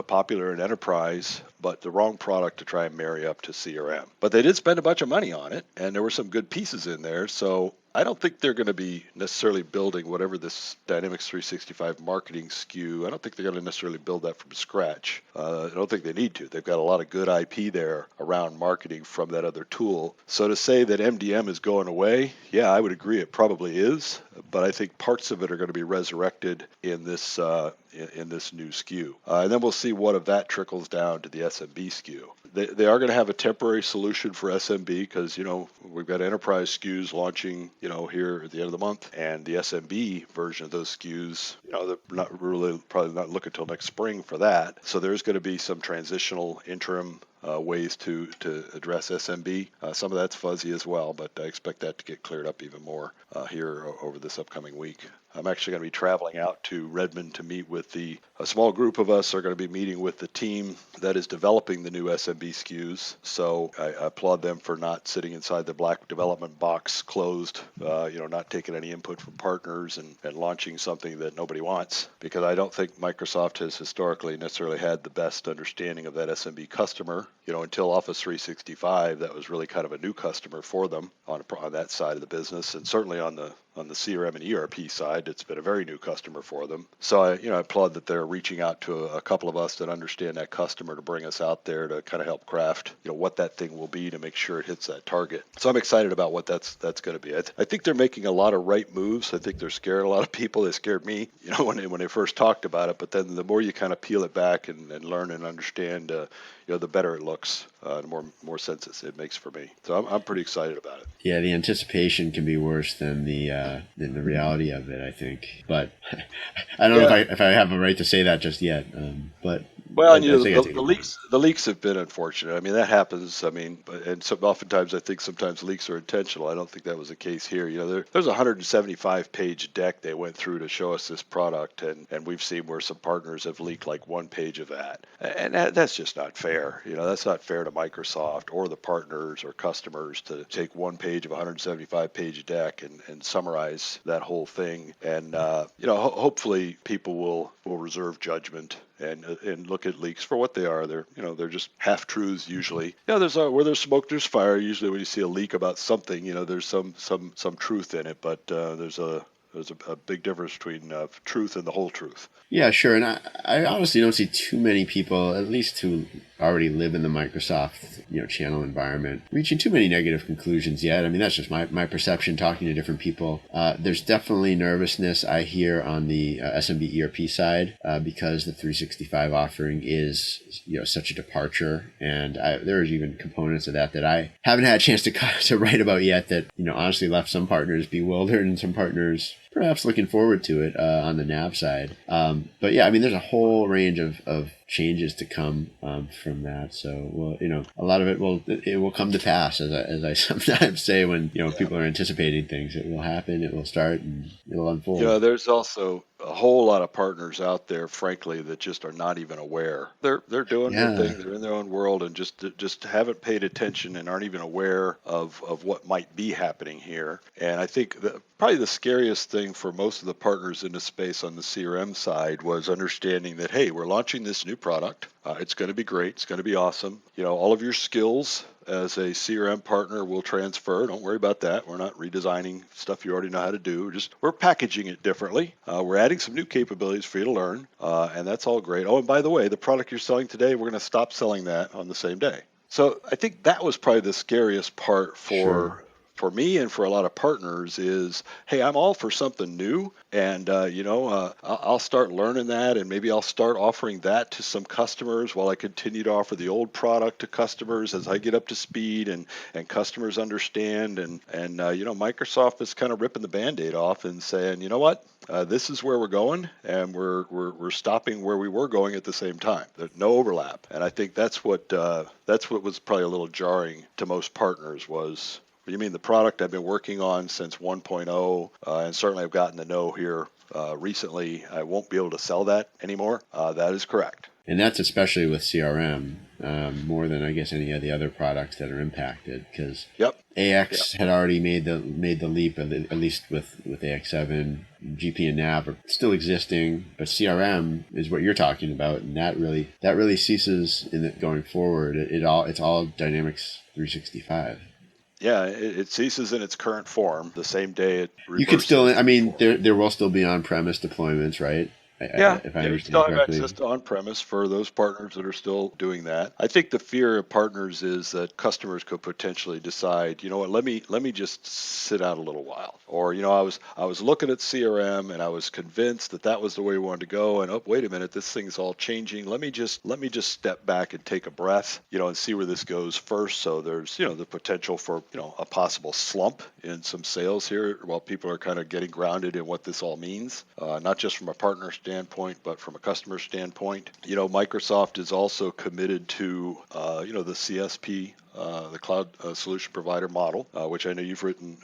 popular in enterprise, but the wrong product to try and marry up to CRM. But they did spend a bunch of money on it, and there were some good pieces in there. So I don't think they're going to be necessarily building whatever this Dynamics 365 marketing SKU. I don't think they're going to necessarily build that from scratch. I don't think they need to. They've got a lot of good IP there around marketing from that other tool. So to say that MDM is going away, yeah, I would agree it probably is. But I think parts of it are going to be resurrected in this in this new SKU. And then we'll see what of that trickles down to the SMB SKU. They are going to have a temporary solution for SMB because, we've got enterprise SKUs launching, here at the end of the month. And the SMB version of those SKUs, they're probably not looking until next spring for that. So there's going to be some transitional interim ways to address SMB. Some of that's fuzzy as well, but I expect that to get cleared up even more here over this upcoming week. I'm actually going to be traveling out to Redmond to meet with a small group of us are going to be meeting with the team that is developing the new SMB SKUs. So I applaud them for not sitting inside the black development box closed, not taking any input from partners and launching something that nobody wants, because I don't think Microsoft has historically necessarily had the best understanding of that SMB customer. Until Office 365, that was really kind of a new customer for them on that side of the business, and certainly on the CRM and ERP side, it's been a very new customer for them. So I applaud that they're reaching out to a couple of us that understand that customer to bring us out there to kind of help craft, what that thing will be to make sure it hits that target. So I'm excited about what that's going to be. I think they're making a lot of right moves. I think they're scaring a lot of people. They scared me, when they first talked about it. But then the more you kind of peel it back and learn and understand, the better it looks, the more sense it makes for me. So I'm pretty excited about it.
Yeah, the anticipation can be worse than the reality of it, I think. But I don't know if I have a right to say that just yet. But
well, the leaks have been unfortunate. I mean, that happens. And so oftentimes I think sometimes leaks are intentional. I don't think that was the case here. There's a 175-page deck they went through to show us this product, and we've seen where some partners have leaked like one page of that, and that's just not fair. That's not fair to Microsoft or the partners or customers to take one page of a 175-page deck and summarize that whole thing. And hopefully people will reserve judgment and look at leaks for what they are. They're just half truths usually. Where there's smoke, there's fire. Usually when you see a leak about something, there's some truth in it, but there's a big difference between truth and the whole truth.
Yeah, sure. And I honestly don't see too many people, at least who already live in the Microsoft, channel environment, reaching too many negative conclusions yet. I mean, that's just my perception talking to different people. There's definitely nervousness I hear on the SMB ERP side because the 365 offering is, such a departure. And there's even components of that I haven't had a chance to write about yet that, honestly left some partners bewildered and some partners perhaps looking forward to it on the nav side. But yeah, there's a whole range of changes to come from that. So, a lot of it will come to pass, as I sometimes say when, people are anticipating things. It will happen, it will start, and it'll unfold.
There's also a whole lot of partners out there, frankly, that just are not even aware. They're doing their thing, they're in their own world, and just haven't paid attention and aren't even aware of what might be happening here. And I think probably the scariest thing for most of the partners in the space on the CRM side was understanding that, hey, we're launching this new product. It's going to be great. It's going to be awesome. All of your skills as a CRM partner will transfer. Don't worry about that. We're not redesigning stuff you already know how to do. We're packaging it differently. We're adding some new capabilities for you to learn, and that's all great. Oh, and by the way, the product you're selling today, we're going to stop selling that on the same day. So I think that was probably the scariest part for me and for a lot of partners is, hey, I'm all for something new, and I'll start learning that, and maybe I'll start offering that to some customers while I continue to offer the old product to customers as I get up to speed and customers understand, and Microsoft is kind of ripping the Band-Aid off and saying, you know what, this is where we're going, and we're stopping where we were going at the same time. There's no overlap, and I think that's what was probably a little jarring to most partners was, you mean the product I've been working on since 1.0, and certainly I've gotten to know here recently, I won't be able to sell that anymore? That is correct.
And that's especially with CRM, more than I guess any of the other products that are impacted, because AX had already made the leap, at least with AX7. GP and Nav are still existing, but CRM is what you're talking about, and that really ceases in it going forward. It's all Dynamics 365.
Yeah, it ceases in its current form the same day it
You could still,
reverses
I
to
mean,
before.
there will still be on-premise deployments, right?
Yeah,
If I
yeah, you still
understand
have access
correctly.
to on-premise for those partners that are still doing that. I think the fear of partners is that customers could potentially decide, you know what, let me just sit out a little while. Or, I was looking at CRM and I was convinced that that was the way we wanted to go, and oh, wait a minute, this thing's all changing. Let me just step back and take a breath, and see where this goes first. So there's, the potential for, a possible slump in some sales here while people are kind of getting grounded in what this all means, not just from a partner standpoint, but from a customer standpoint. Microsoft is also committed to, the CSP, the cloud solution provider model, which I know you've written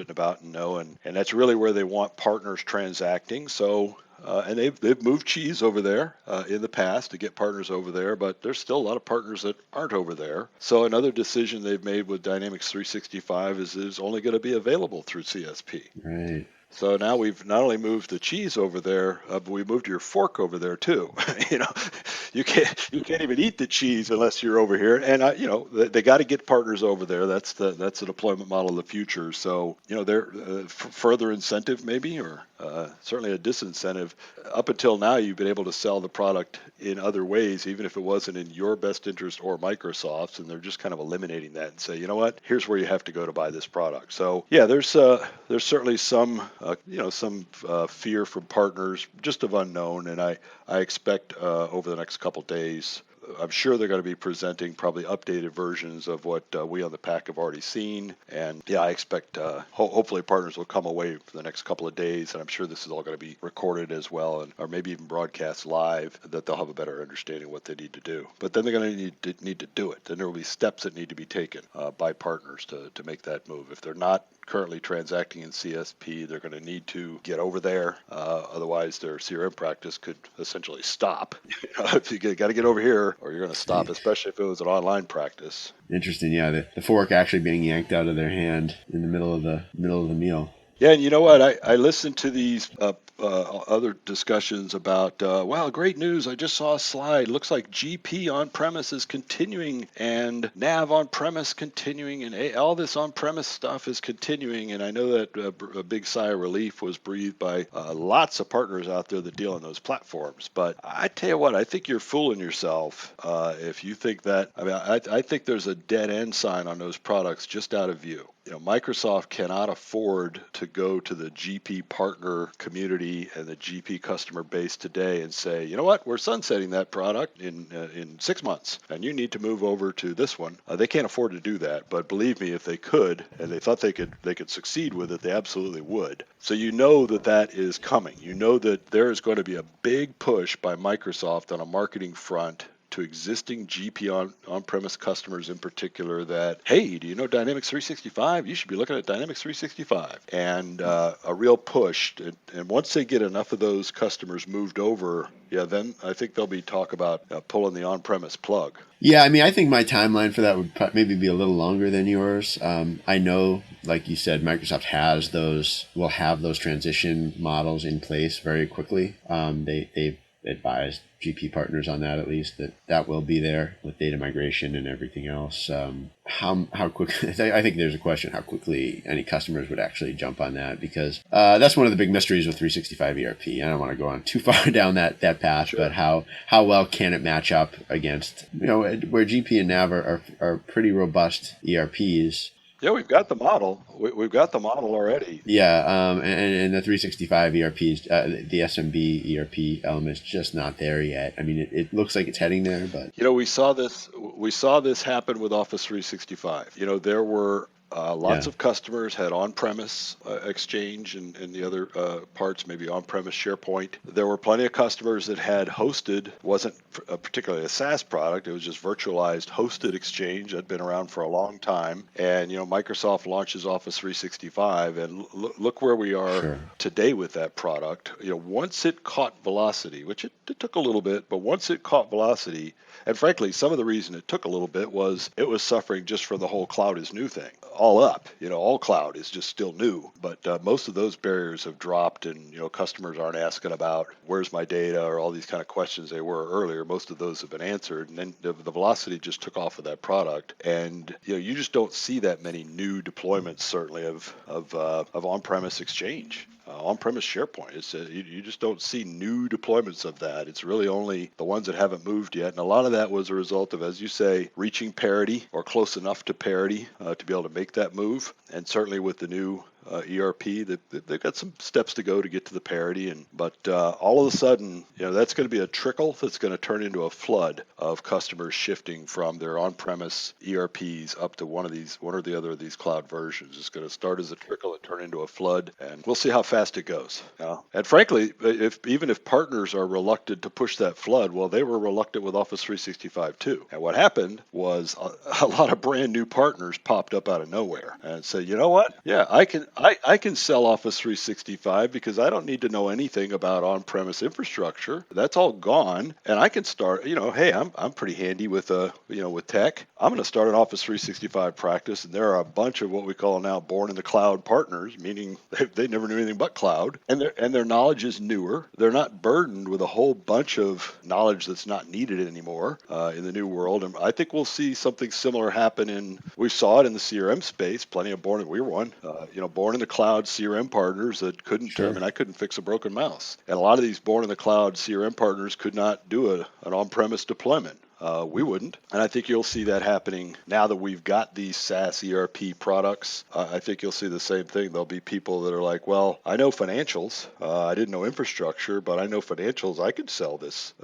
about and know, and that's really where they want partners transacting. So. And they've moved cheese over there in the past to get partners over there, but there's still a lot of partners that aren't over there. So another decision they've made with Dynamics 365 is it's only going to be available through CSP.
Right.
So now we've not only moved the cheese over there, but we moved your fork over there too. you know, you can't even eat the cheese unless you're over here. And they got to get partners over there. That's the deployment model of the future. So they're further incentive maybe, or certainly a disincentive. Up until now, you've been able to sell the product in other ways, even if it wasn't in your best interest or Microsoft's, and they're just kind of eliminating that and say, you know what, here's where you have to go to buy this product. So yeah, there's certainly some fear from partners, just of unknown, and I expect over the next couple days. I'm sure they're going to be presenting probably updated versions of what we on the pack have already seen. And yeah, I expect hopefully partners will come away for the next couple of days. And I'm sure this is all going to be recorded as well, and or maybe even broadcast live, that they'll have a better understanding of what they need to do. But then they're going to need to do it. Then there will be steps that need to be taken by partners to make that move. If they're not currently transacting in CSP, they're going to need to get over there. Otherwise, their CRM practice could essentially stop. If you got to get over here, or you're going to stop, especially if it was an online practice.
Interesting. Yeah, the fork actually being yanked out of their hand in the middle of the meal.
Yeah, and you know what? I listened to these other discussions about, wow, great news. I just saw a slide. Looks like GP on-premise is continuing, and Nav on-premise continuing, and all this on-premise stuff is continuing. And I know that a big sigh of relief was breathed by lots of partners out there that deal on those platforms. But I tell you what, I think you're fooling yourself if you think that. I mean, I think there's a dead end sign on those products just out of view. Microsoft cannot afford to go to the GP partner community and the GP customer base today and say, you know what, we're sunsetting that product in 6 months, and you need to move over to this one. They can't afford to do that, but believe me, if they could, and they thought they could succeed with it, they absolutely would. So that is coming. That there is going to be a big push by Microsoft on a marketing front to existing GP on-premise customers in particular that, hey, do you know Dynamics 365? You should be looking at Dynamics 365. And a real push. And once they get enough of those customers moved over, then I think there'll be talk about pulling the on-premise plug.
Yeah, I mean, I think my timeline for that would maybe be a little longer than yours. I know, like you said, Microsoft will have those transition models in place very quickly. They've advised GP partners on that, at least, that will be there with data migration and everything else. How quickly? I think there's a question how quickly any customers would actually jump on that, because that's one of the big mysteries with 365 ERP. I don't want to go on too far down that path, sure. But how well can it match up against where GP and Nav are pretty robust ERPs.
Yeah, we've got the model. We've got the model already.
Yeah, and the 365 ERPs, the SMB ERP element's just not there yet. I mean, it looks like it's heading there, but
we saw this happen with Office 365. There were lots of customers had on-premise Exchange and the other parts, maybe on-premise SharePoint. There were plenty of customers that had hosted, wasn't particularly a SaaS product, it was just virtualized hosted Exchange that had been around for a long time. And, Microsoft launches Office 365, and look where we are today with that product. Once it caught velocity, which it took a little bit, but once it caught velocity, and frankly, some of the reason it took a little bit was it was suffering just from the whole cloud is new thing. all up. All cloud is just still new, but most of those barriers have dropped, and customers aren't asking about where's my data or all these kind of questions they were earlier. Most of those have been answered, and then the velocity just took off of that product, and you just don't see that many new deployments, certainly of on-premise Exchange. On-premise SharePoint. You just don't see new deployments of that. It's really only the ones that haven't moved yet. And a lot of that was a result of, as you say, reaching parity or close enough to parity to be able to make that move. And certainly with the new ERP, they've got some steps to go to get to the parity. But all of a sudden, that's going to be a trickle that's going to turn into a flood of customers shifting from their on-premise ERPs up to one or the other of these cloud versions. It's going to start as a trickle and turn into a flood, and we'll see how fast it goes. And frankly, even if partners are reluctant to push that flood, well, they were reluctant with Office 365 too. And what happened was a lot of brand new partners popped up out of nowhere and said, you know what? Yeah, I can sell Office 365 because I don't need to know anything about on-premise infrastructure. That's all gone, and I can start. Hey, I'm pretty handy with with tech. I'm going to start an Office 365 practice, and there are a bunch of what we call now born in the cloud partners, meaning they never knew anything but cloud, and their knowledge is newer. They're not burdened with a whole bunch of knowledge that's not needed anymore in the new world. And I think we'll see something similar happen we saw it in the CRM space. Plenty of we were one, born in the cloud CRM partners that couldn't,
Sure.
I couldn't fix a broken mouse. And a lot of these born in the cloud CRM partners could not do an on-premise deployment. We wouldn't. And I think you'll see that happening now that we've got these SaaS ERP products. I think you'll see the same thing. There'll be people that are like, well, I know financials. I didn't know infrastructure, but I know financials. I could sell this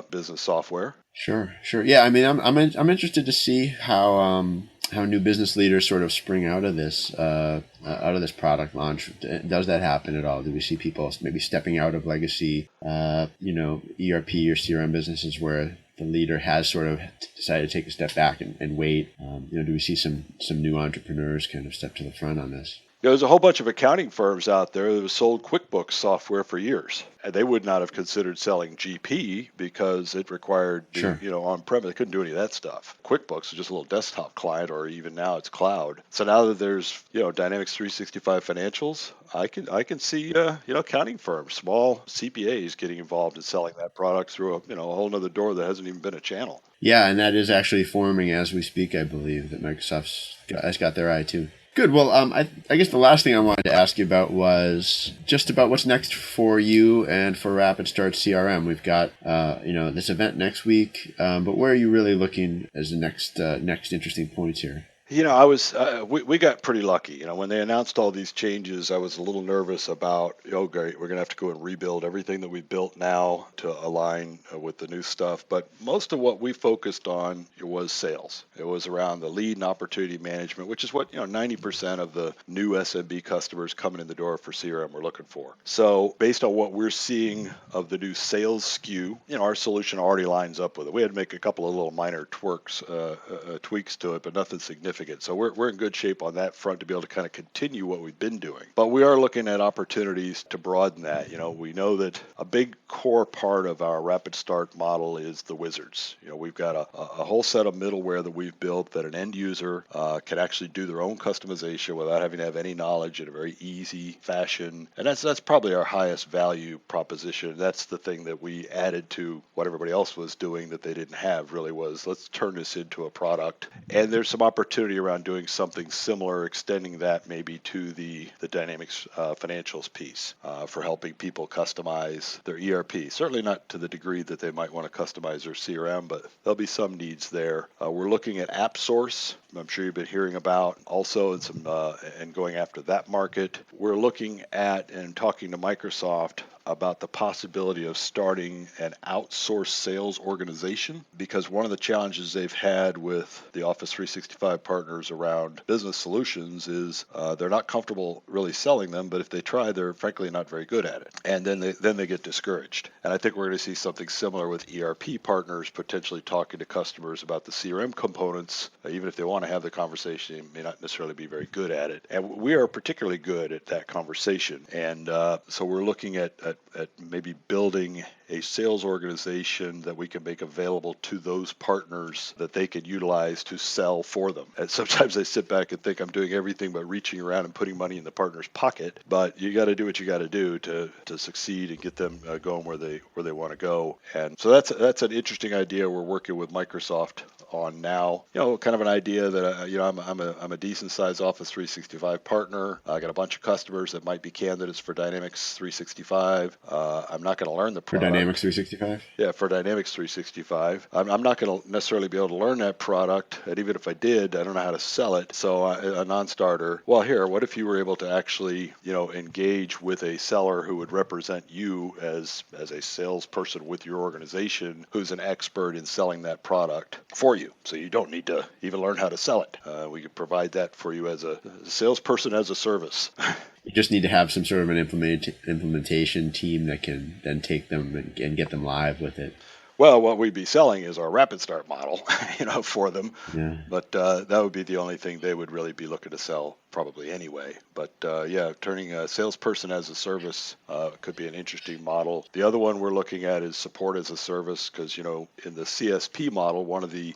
business software.
Sure. Yeah, I mean, I'm interested to see how new business leaders sort of spring out of this product launch. Does that happen at all? Do we see people maybe stepping out of legacy, ERP or CRM businesses where the leader has sort of decided to take a step back and wait? Do we see some new entrepreneurs kind of step to the front on this?
There's a whole bunch of accounting firms out there that have sold QuickBooks software for years. And they would not have considered selling GP because it required, on-premise. They couldn't do any of that stuff. QuickBooks is just a little desktop client, or even now it's cloud. So now that there's, Dynamics 365 financials, I can see, accounting firms, small CPAs getting involved in selling that product through a whole nother door that hasn't even been a channel.
Yeah, and that is actually forming as we speak, I believe, that Microsoft's got their eye too. Good. Well, I guess the last thing I wanted to ask you about was just about what's next for you and for RapidStart CRM. We've got, this event next week, but where are you really looking as the next interesting points here?
We got pretty lucky. When they announced all these changes, I was a little nervous about, great, we're going to have to go and rebuild everything that we built now to align with the new stuff. But most of what we focused on was sales. It was around the lead and opportunity management, which is what, 90% of the new SMB customers coming in the door for CRM we're looking for. So based on what we're seeing of the new sales SKU, our solution already lines up with it. We had to make a couple of little minor tweaks to it, but nothing significant. So we're in good shape on that front to be able to kind of continue what we've been doing. But we are looking at opportunities to broaden that. We know that a big core part of our RapidStart model is the wizards. We've got a whole set of middleware that we've built that an end user can actually do their own customization without having to have any knowledge in a very easy fashion. And that's probably our highest value proposition. That's the thing that we added to what everybody else was doing that they didn't have, really was, let's turn this into a product. And there's some opportunity around doing something similar, extending that maybe to the Dynamics financials piece for helping people customize their ERP. Certainly not to the degree that they might want to customize their CRM, but there'll be some needs there. We're looking at AppSource. I'm sure you've been hearing about also and going after that market. We're looking at and talking to Microsoft about the possibility of starting an outsourced sales organization, because one of the challenges they've had with the Office 365 partners around business solutions is they're not comfortable really selling them, but if they try, they're frankly not very good at it. And then they get discouraged. And I think we're going to see something similar with ERP partners potentially talking to customers about the CRM components. Even if they want to have the conversation, they may not necessarily be very good at it. And we are particularly good at that conversation. And so we're looking at maybe building a sales organization that we can make available to those partners that they can utilize to sell for them. And sometimes I sit back and think I'm doing everything but reaching around and putting money in the partner's pocket, but you got to do what you got to do to succeed and get them going where they want to go. And so that's an interesting idea we're working with Microsoft on now. Kind of an idea that I'm a decent sized Office 365 partner. I got a bunch of customers that might be candidates for Dynamics 365. I'm not going to learn the product.
For Dynamics 365?
Yeah, for Dynamics 365. I'm not going to necessarily be able to learn that product, and even if I did, I don't know how to sell it. So a non-starter. Well, here, what if you were able to actually, engage with a seller who would represent you as a salesperson with your organization, who's an expert in selling that product for you, so you don't need to even learn how to sell it. We could provide that for you as a salesperson as a service.
You just need to have some sort of an implementation team that can then take them and get them live with it.
Well, what we'd be selling is our RapidStart model, for them.
Yeah.
But that would be the only thing they would really be looking to sell probably anyway. But turning a salesperson as a service could be an interesting model. The other one we're looking at is support as a service, because, in the CSP model,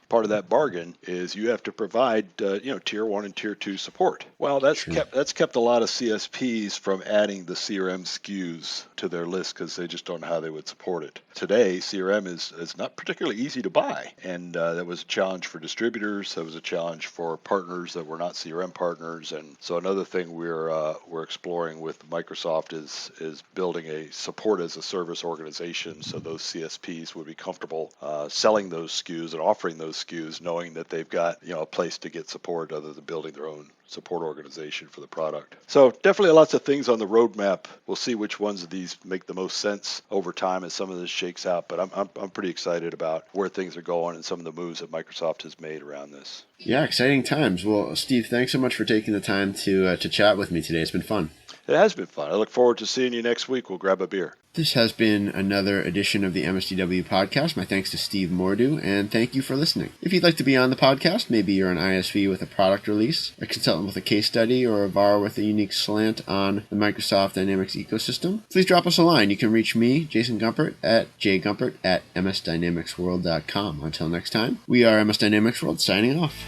part of that bargain is you have to provide, tier 1 and tier 2 support. Well, that's kept a lot of CSPs from adding the CRM SKUs to their list because they just don't know how they would support it. Today, CRM is not particularly easy to buy, and that was a challenge for distributors. That was a challenge for partners that were not CRM partners. And so another thing we're exploring with Microsoft is building a support as a service organization, so those CSPs would be comfortable selling those SKUs and offering those SKUs, knowing that they've got a place to get support other than building their own support organization for the product. So definitely lots of things on the roadmap. We'll see which ones of these make the most sense over time as some of this shakes out. But I'm pretty excited about where things are going and some of the moves that Microsoft has made around this.
Yeah, exciting times. Well, Steve, thanks so much for taking the time to chat with me today. It's been fun.
It has been fun. I look forward to seeing you next week. We'll grab a beer.
This has been another edition of the MSDW Podcast. My thanks to Steve Mordue, and thank you for listening. If you'd like to be on the podcast, maybe you're an ISV with a product release, a consultant with a case study, or a VAR with a unique slant on the Microsoft Dynamics ecosystem, please drop us a line. You can reach me, Jason Gumpert, at jgumpert@msdynamicsworld.com. Until next time, we are MS Dynamics World signing off.